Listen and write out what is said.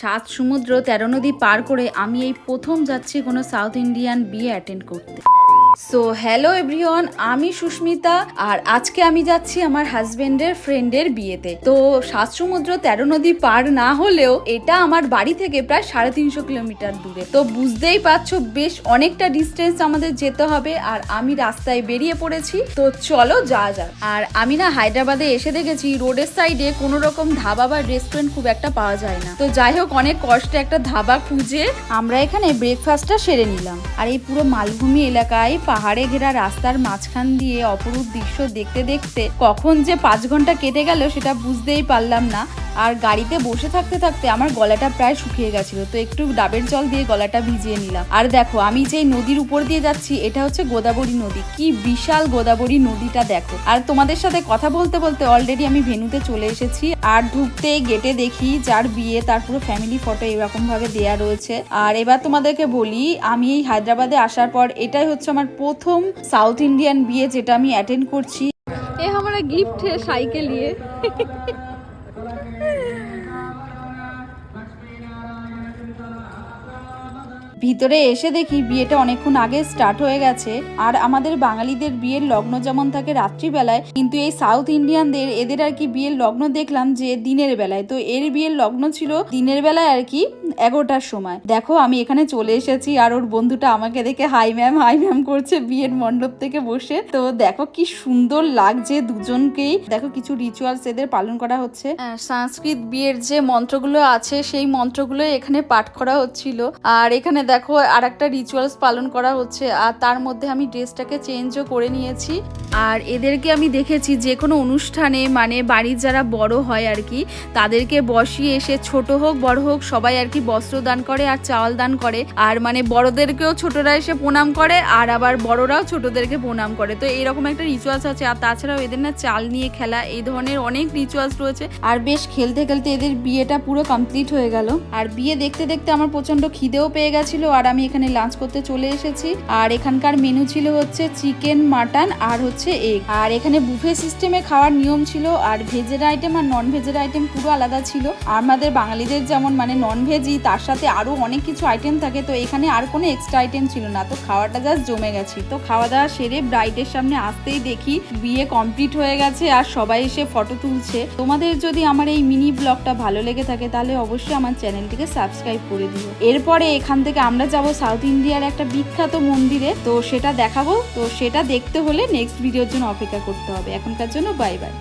সাত সমুদ্র 13 নদী পার করে আমি এই প্রথম যাচ্ছি কোনো সাউথ ইন্ডিয়ান বিয়ে অ্যাটেন্ড করতে। সো হ্যালো এভরিওয়ান, আমি সুস্মিতা আর আজকে আমি যাচ্ছি আমার হাজবেন্ডের ফ্রেন্ডের বিয়েতে। তো সাত সমুদ্র 13 নদী পার না হলেও এটা আমার বাড়ি থেকে প্রায় 350 কিলোমিটার দূরে। তো বুঝতেই পারছো বেশ অনেকটা ডিস্টেন্স আমাদের যেতে হবে আর আমি রাস্তায় বেরিয়ে পড়েছি। তো চলো যাওয়া যাক। আর আমি না হায়দ্রাবাদে এসে দেখেছি রোডের সাইডে কোনো রকম ধাবা বা রেস্টুরেন্ট খুব একটা পাওয়া যায় না। তো যাই হোক, অনেক কষ্টে একটা ধাবা খুঁজে আমরা এখানে ব্রেকফাস্টটা সেরে নিলাম। আর এই পুরো মালভূমি এলাকায় পাহাড়ে ঘেরা রাস্তার মাঝখান দিয়ে অপরূপ দৃশ্য দেখতে দেখতে কখন যে 5 ঘন্টা কেটে গেল সেটা বুঝতেই পারলাম না। আর গাড়িতে বসে থাকতে থাকতে আমার গলাটা প্রায় শুকিয়ে গেছিল, তো একটু ডাবের জল দিয়ে গলাটা ভিজিয়ে নিলাম। আর দেখো, আমি যেই নদীর উপর দিয়ে যাচ্ছি এটা হচ্ছে গোদাবরী নদী। কি বিশাল গোদাবরী নদীটা দেখো। আর তোমাদের সাথে কথা বলতে বলতে অলরেডি আমি ভেন্যুতে চলে এসেছি। আর ঢুকতে গেটে দেখি যার বিয়ে তার পুরো ফ্যামিলি ফটো এরকম ভাবে দেয়া রয়েছে। আর এবার তোমাদেরকে বলি, আমি এই হায়দ্রাবাদে আসার পর এটাই হচ্ছে আমার প্রথম সাউথ ইন্ডিয়ান বিয়ে যেটা আমি অ্যাটেন্ড করছি। এ हमारा गिफ्ट है साइकिल लिए। ভিতরে এসে দেখি বিয়েটা অনেকক্ষণ আগে স্টার্ট হয়ে গেছে। আর আমাদের বাঙালিদের বিয়ের লগ্ন যেমন থাকে রাত্রিবেলায়, কিন্তু এই সাউথ ইন্ডিয়ানদের এদের আর কি বিয়ের লগ্ন দেখলাম যে দিনের বেলায়। তো এর বিয়ের লগ্ন ছিল দিনের বেলায় আর কি 11টার সময়। দেখো আমি এখানে চলে এসেছি আর ওর বন্ধুটা আমাকে দেখে হাই ম্যাম করছে বিয়ের মণ্ডপ থেকে বসে। তো দেখো কি সুন্দর লাগছে দুজনকেই। দেখো কিছু রিচুয়ালস এদের পালন করা হচ্ছে। সংস্কৃত বিয়ের যে মন্ত্রগুলো আছে সেই মন্ত্রগুলো এখানে পাঠ করা হচ্ছিল। আর এখানে দেখো আর একটা রিচুয়ালস পালন করা হচ্ছে। আর তার মধ্যে আমি ড্রেসটাকে চেঞ্জও করে নিয়েছি। আর এদেরকে আমি দেখেছি যে কোনো অনুষ্ঠানে, মানে বাড়ির যারা বড় হয় আর কি, তাদেরকে বসিয়ে এসে ছোট হোক বড় হোক সবাই আর কি বস্ত্র দান করে আর চাওয়াল দান করে। আর মানে বড়দেরকেও ছোটরা এসে প্রণাম করে আর আবার বড়রাও ছোটদেরকে প্রণাম করে। তো এরকম একটা রিচুয়ালস আছে। আর তাছাড়াও এদের না চাল নিয়ে খেলা, এই ধরনের অনেক রিচুয়ালস রয়েছে। আর বেশ খেলতে খেলতে এদের বিয়েটা পুরো কমপ্লিট হয়ে গেল। আর বিয়ে দেখতে দেখতে আমার প্রচন্ড খিদেও পেয়ে গেছিল। আর আমি এখানে লাঞ্চ করতে চলে এসেছি। আর এখানকার মেনু ছিল হচ্ছে চিকেন, মাটন আর হচ্ছে এগ। আর এখানে বুফে সিস্টেমে খাওয়ার নিয়ম ছিল। আর ভেজের আইটেম আর নন ভেজের আইটেম পুরো আলাদা ছিল। আমাদের বাঙালিদের যেমন মানে নন ভেজই, তার সাথে আরো অনেক কিছু আইটেম থাকে। তো এখানে আর কোনো এক্সট্রা আইটেম ছিল না। তো খাওয়াটা জাস্ট জমে গেছে। তো খাওয়া দাওয়া সেরে ব্রাইডের সামনে আসতেই দেখি বিয়ে কমপ্লিট হয়ে গেছে আর সবাই এসে ফটো তুলছে। তোমাদের যদি আমার এই মিনি ব্লগটা ভালো লেগে থাকে তাহলে অবশ্যই আমার চ্যানেলটিকে সাবস্ক্রাইব করে দিও। এরপরে এখান থেকে আমরা যাব সাউথ ইন্ডিয়ার একটা বিখ্যাত মন্দিরে। তো সেটা দেখাবো। তো সেটা দেখতে হলে নেক্সট ভিডিওর জন্য অপেক্ষা করতে হবে। এখনকার জন্য বাই বাই।